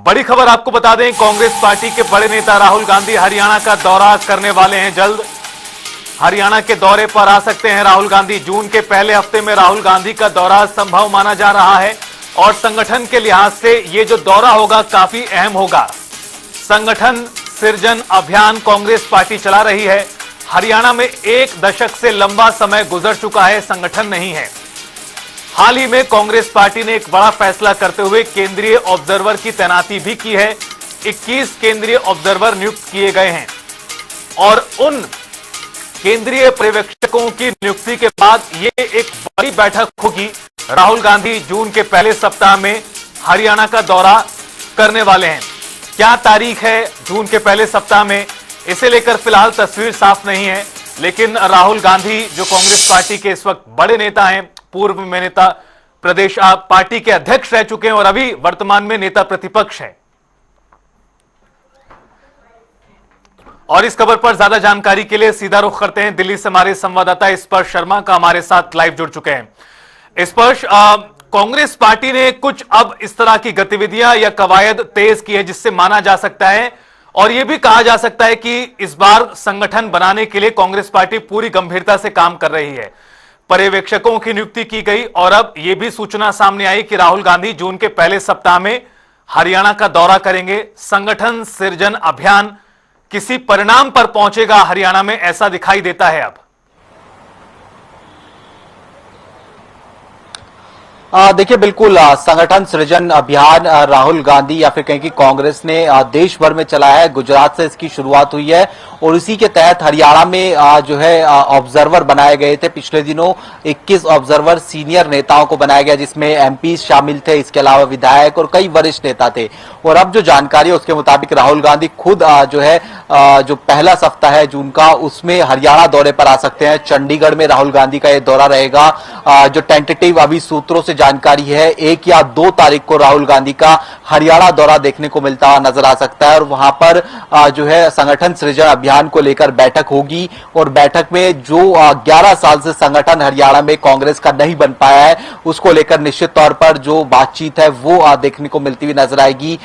बड़ी खबर आपको बता दें, कांग्रेस पार्टी के बड़े नेता राहुल गांधी हरियाणा का दौरा करने वाले हैं। जल्द हरियाणा के दौरे पर आ सकते हैं राहुल गांधी। जून के पहले हफ्ते में राहुल गांधी का दौरा संभव माना जा रहा है और संगठन के लिहाज से यह जो दौरा होगा काफी अहम होगा। संगठन सृजन अभियान कांग्रेस पार्टी चला रही है। हरियाणा में 1 दशक से लंबा समय गुजर चुका है, संगठन नहीं है। हाल ही में कांग्रेस पार्टी ने एक बड़ा फैसला करते हुए केंद्रीय ऑब्जर्वर की तैनाती भी की है। 21 केंद्रीय ऑब्जर्वर नियुक्त किए गए हैं और उन केंद्रीय पर्यवेक्षकों की नियुक्ति के बाद ये एक बड़ी बैठक होगी। राहुल गांधी जून के पहले सप्ताह में हरियाणा का दौरा करने वाले हैं। क्या तारीख है जून के पहले सप्ताह में, इसे लेकर फिलहाल तस्वीर साफ नहीं है, लेकिन राहुल गांधी जो कांग्रेस पार्टी के इस वक्त बड़े नेता हैं, पूर्व में नेता प्रदेश पार्टी के अध्यक्ष रह चुके हैं और अभी वर्तमान में नेता प्रतिपक्ष हैं। और इस खबर पर ज्यादा जानकारी के लिए सीधा रुख करते हैं दिल्ली से हमारे संवाददाता स्पर्श शर्मा का, हमारे साथ लाइव जुड़ चुके हैं। स्पर्श, कांग्रेस पार्टी ने कुछ अब इस तरह की गतिविधियां या कवायद तेज की है जिससे माना जा सकता है और यह भी कहा जा सकता है कि इस बार संगठन बनाने के लिए कांग्रेस पार्टी पूरी गंभीरता से काम कर रही है। पर्यवेक्षकों की नियुक्ति की गई और अब यह भी सूचना सामने आई कि राहुल गांधी जून के पहले सप्ताह में हरियाणा का दौरा करेंगे। संगठन सृजन अभियान किसी परिणाम पर पहुंचेगा हरियाणा में, ऐसा दिखाई देता है अब। देखिए, बिल्कुल संगठन सृजन अभियान राहुल गांधी या फिर कहें कि कांग्रेस ने देश भर में चलाया है। गुजरात से इसकी शुरुआत हुई है और इसी के तहत हरियाणा में जो है ऑब्जर्वर बनाए गए थे। पिछले दिनों 21 ऑब्जर्वर सीनियर नेताओं को बनाया गया, जिसमें एमपी शामिल थे, इसके अलावा विधायक और कई वरिष्ठ नेता थे। और अब जो जानकारी है उसके मुताबिक राहुल गांधी खुद जो है जो पहला सप्ताह है जून का, उसमें हरियाणा दौरे पर आ सकते हैं। चंडीगढ़ में राहुल गांधी का यह दौरा रहेगा। जो टेंटेटिव अभी सूत्रों से जानकारी है, 1 या 2 तारीख को राहुल गांधी का हरियाणा दौरा देखने को मिलता हुआ नजर आ सकता है और वहां पर जो है संगठन सृजन अभियान को लेकर बैठक होगी। और बैठक में जो 11 साल से संगठन हरियाणा में कांग्रेस का नहीं बन पाया है, उसको लेकर निश्चित तौर पर जो बातचीत है वो देखने को मिलती हुई नजर आएगी।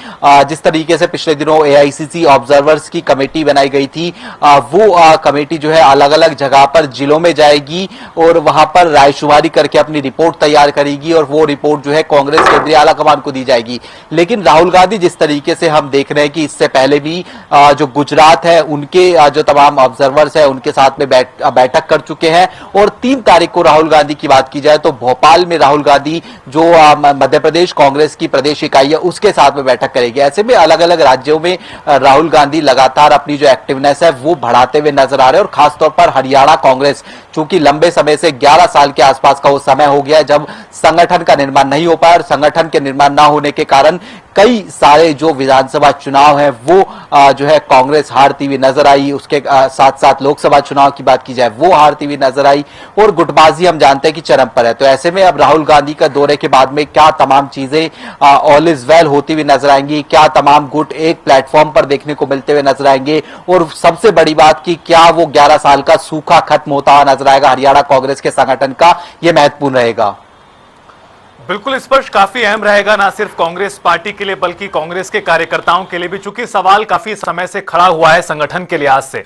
जिस तरीके से पिछले दिनों एआईसीसी ऑब्जर्वर्स की कमेटी बनाई गई थी, वो कमेटी जो है अलग अलग जगह पर जिलों में जाएगी और वहां पर रायशुमारी करके अपनी रिपोर्ट तैयार करेगी और वो रिपोर्ट जो है कांग्रेस केंद्रीय आला कमान को दी जाएगी। लेकिन राहुल गांधी जिस तरीके से हम देख रहे हैं कि इससे पहले भी जो गुजरात है उनके जो तमाम ऑब्जर्वर्स है उनके साथ में बैठक कर चुके हैं। और 3 तारीख को राहुल गांधी की बात की जाए तो भोपाल में राहुल गांधी जो मध्य प्रदेश कांग्रेस की प्रदेश इकाई है उसके साथ में बैठक करेगी। ऐसे में अलग अलग राज्यों में राहुल गांधी लगातार अपनी जो एक्टिवनेस है वो बढ़ाते हुए नजर आ रहे हैं और खासतौर पर हरियाणा कांग्रेस, चूंकि लंबे समय से 11 साल के आसपास का वो समय हो गया है जब संगठन का निर्माण नहीं हो पाया और संगठन के निर्माण ना होने के कारण कई सारे जो विधानसभा चुनाव हैं वो जो है कांग्रेस हारती हुई नजर आई। उसके साथ साथ लोकसभा चुनाव की बात की जाए वो हारती हुई नजर आई और गुटबाजी हम जानते हैं कि चरम पर है। तो ऐसे में अब राहुल गांधी का दौरे के बाद में क्या तमाम चीजें ऑल इज वेल होती हुई नजर आएंगी, क्या तमाम गुट एक प्लेटफॉर्म पर देखने को मिलते हुए नजर आएंगे और सबसे बड़ी बात कि क्या वो 11 साल का सूखा खत्म होता हुआ नजर आएगा हरियाणा कांग्रेस के संगठन का, यह महत्वपूर्ण रहेगा। बिल्कुल स्पर्श, काफी अहम रहेगा ना सिर्फ कांग्रेस पार्टी के लिए बल्कि कांग्रेस के कार्यकर्ताओं के लिए भी, चूंकि सवाल काफी समय से खड़ा हुआ है संगठन के लिहाज से।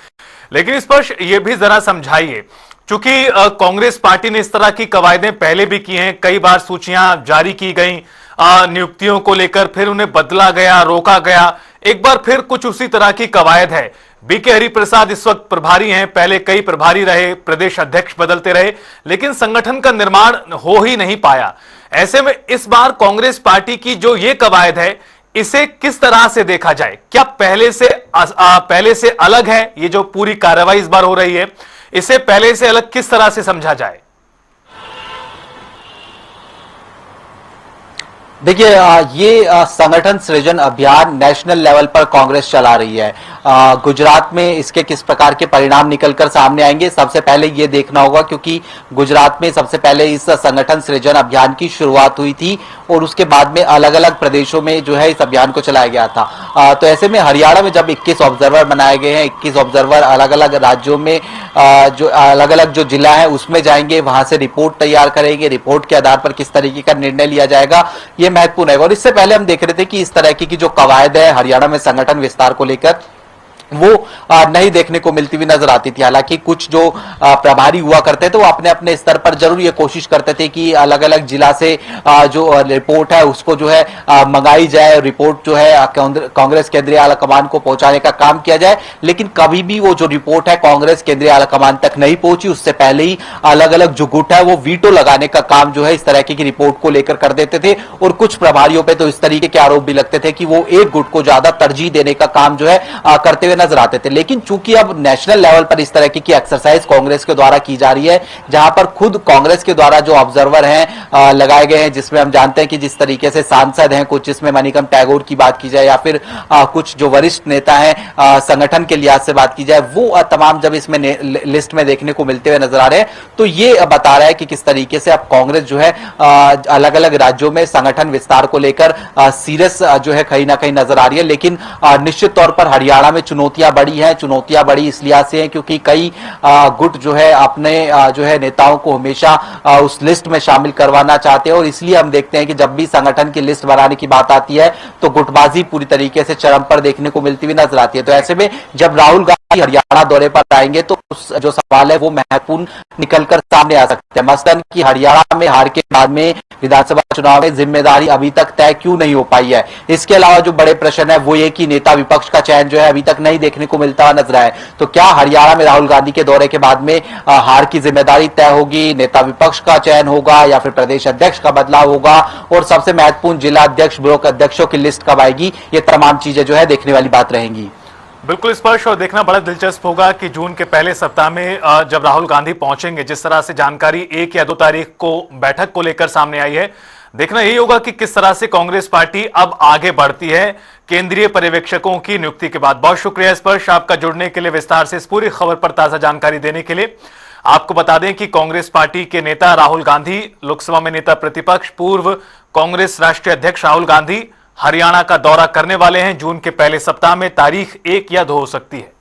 लेकिन स्पर्श ये भी जरा समझाइए, चूंकि कांग्रेस पार्टी ने इस तरह की कवायदें पहले भी की हैं, कई बार सूचियां जारी की गई नियुक्तियों को लेकर, फिर उन्हें बदला गया, रोका गया, एक बार फिर कुछ उसी तरह की कवायद है। बीके हरिप्रसाद इस वक्त प्रभारी हैं, पहले कई प्रभारी रहे, प्रदेश अध्यक्ष बदलते रहे, लेकिन संगठन का निर्माण हो ही नहीं पाया। ऐसे में इस बार कांग्रेस पार्टी की जो ये कवायद है इसे किस तरह से देखा जाए? क्या पहले से अलग है ये जो पूरी कार्रवाई इस बार हो रही है, इसे पहले से अलग किस तरह से समझा जाए? देखिए, ये संगठन सृजन अभियान नेशनल लेवल पर कांग्रेस चला रही है। गुजरात में इसके किस प्रकार के परिणाम निकलकर सामने आएंगे, सबसे पहले ये देखना होगा, क्योंकि गुजरात में सबसे पहले इस संगठन सृजन अभियान की शुरुआत हुई थी और उसके बाद में अलग अलग प्रदेशों में जो है इस अभियान को चलाया गया था। तो ऐसे में हरियाणा में जब 21 ऑब्जर्वर बनाए गए हैं, 21 ऑब्जर्वर अलग अलग राज्यों में जो अलग अलग जो जिला है उसमें जाएंगे, वहां से रिपोर्ट तैयार करेंगे, रिपोर्ट के आधार पर किस तरीके का निर्णय लिया जाएगा ये महत्वपूर्ण है। और इससे पहले हम देख रहे थे कि इस तरह की जो कवायद है हरियाणा में संगठन विस्तार को लेकर वो नहीं देखने को मिलती हुई नजर आती थी। हालांकि कुछ जो प्रभारी हुआ करते थे वो अपने अपने स्तर पर जरूर ये कोशिश करते थे कि अलग अलग जिला से जो रिपोर्ट है उसको जो है मंगाई जाए, रिपोर्ट जो है कांग्रेस केंद्रीय आलाकमान को पहुंचाने का काम किया जाए। लेकिन कभी भी वो जो रिपोर्ट है कांग्रेस केंद्रीय आलाकमान तक नहीं पहुंची। उससे पहले ही अलग अलग जो गुट है वो वीटो लगाने का काम जो है इस तरह की रिपोर्ट को लेकर कर देते थे। और कुछ प्रभारियों पर तो इस तरीके के आरोप भी लगते थे कि वो एक गुट को ज्यादा तरजीह देने का काम जो है करते हुए नजर आते थे। लेकिन चूंकि अब नेशनल लेवल पर इस तरह की एक्सरसाइज कांग्रेस के द्वारा की जा रही है, जहां पर खुद कांग्रेस के द्वारा जो ऑब्जर्वर हैं लगाए गए हैं, जिसमें हम जानते हैं कि जिस तरीके से सांसद हैं कुछ, जिसमें मणिकम टैगोर की बात की जाए या फिर कुछ जो वरिष्ठ नेता हैं संगठन के लिहाज से बात की जाए, वो तमाम जब इसमें लिस्ट में देखने को मिलते हुए नजर आ रहे हैं तो ये बता रहा है कि किस तरीके से अब कांग्रेस जो है अलग अलग राज्यों में संगठन विस्तार को लेकर सीरियस जो है कहीं ना कहीं नजर आ रही है। लेकिन निश्चित तौर पर हरियाणा में चुनौतियां बड़ी है। चुनौतियां बड़ी इस लिहाज से हैं क्योंकि कई गुट जो है अपने जो है नेताओं को हमेशा उस लिस्ट में शामिल करवाना चाहते हैं। और इसलिए हम देखते हैं कि जब भी संगठन की लिस्ट बनाने की बात आती है तो गुटबाजी पूरी तरीके से चरम पर देखने को मिलती हुई नजर आती है। तो ऐसे में जब राहुल गांधी हरियाणा दौरे पर आएंगे तो जो सवाल है वो महत्वपूर्ण निकलकर सामने आ सकते हैं। मसलन कि हरियाणा में हार के बाद में विधानसभा चुनाव में जिम्मेदारी अभी तक तय क्यों नहीं हो पाई है। इसके अलावा जो बड़े प्रश्न है वो ये कि नेता विपक्ष का चयन जो है अभी तक नहीं देखने को मिलता हुआ नजर आए। तो क्या हरियाणा में राहुल गांधी के दौरे के बाद में हार की जिम्मेदारी तय होगी, नेता विपक्ष का चयन होगा या फिर प्रदेश अध्यक्ष का बदलाव होगा, और सबसे महत्वपूर्ण जिला अध्यक्ष, ब्लॉक अध्यक्षों की लिस्ट कब आएगी, ये तमाम चीजें जो है देखने वाली बात रहेंगी। बिल्कुल स्पष्ट और देखना बड़ा दिलचस्प होगा कि जून के पहले सप्ताह में जब राहुल गांधी पहुंचेंगे, जिस तरह से जानकारी 1 या 2 तारीख को बैठक को लेकर सामने आई है, देखना यही होगा कि किस तरह से कांग्रेस पार्टी अब आगे बढ़ती है केंद्रीय पर्यवेक्षकों की नियुक्ति के बाद। बहुत शुक्रिया स्पर्श आपका जुड़ने के लिए, विस्तार से इस पूरी खबर पर ताजा जानकारी देने के लिए। आपको बता दें कि कांग्रेस पार्टी के नेता राहुल गांधी, लोकसभा में नेता प्रतिपक्ष पूर्व कांग्रेस राष्ट्रीय अध्यक्ष राहुल गांधी हरियाणा का दौरा करने वाले हैं। जून के पहले सप्ताह में तारीख 1 या 2 हो सकती है।